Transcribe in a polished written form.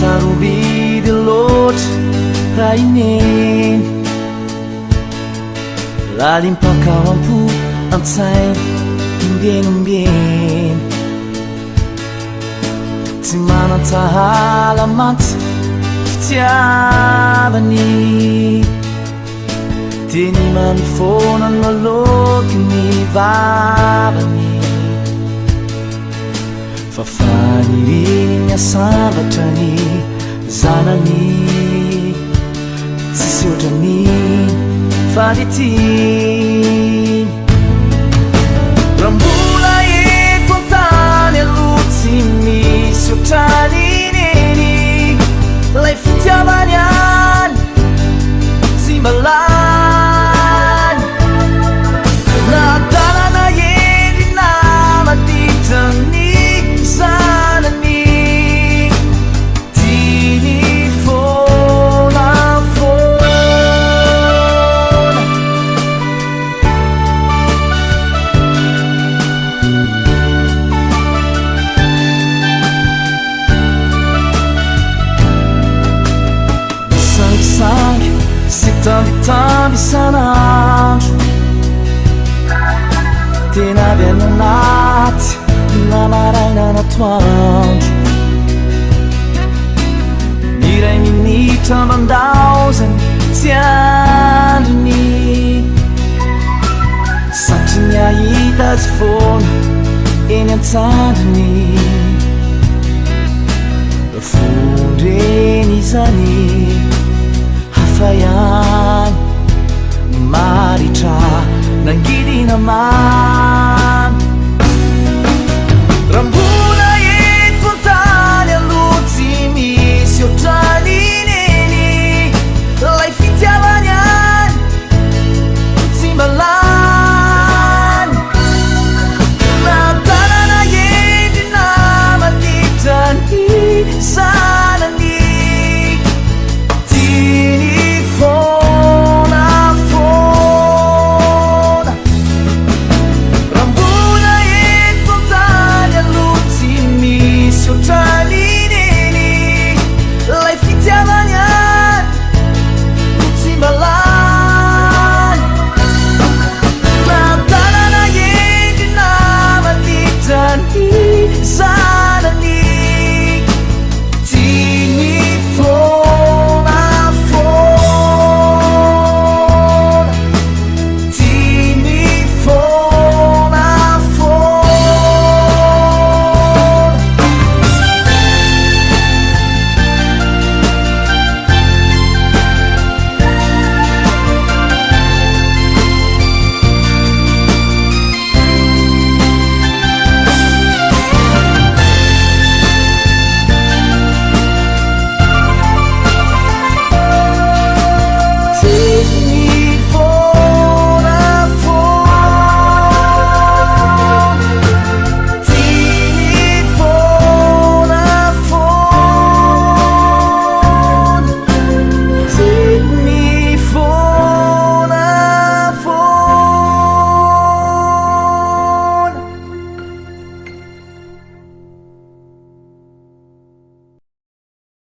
sarobidy loatra raha ineny lalimpakaoampo antsainy imbenombeny tsy manantahala mantsy fitiavany tiany mamifona noloky ny vavany fa faniriny asambatrany zanany tsisy ohatrany fanditiny raha mbola eto antany aloha tsy misy ohatrany neny lay fitiavany any tsy malany natanana endry namaditrany zanany tiny fonafona misangisangy sy tambitamby isanandro tena avy any anaty na maraina natoandro miray minitra mandaozany tsy androny satry ny ahita azy foana eny antsandrony fondreny izany hafa ihany maritra nangidina mamy raha mbola eto antany aloha tsy misy ohatrany neny lay fitiavany any tsy malany natanana endry namaditrany zanany tiny fonafona raha mbola eto antany aloha tsy misy ohatrany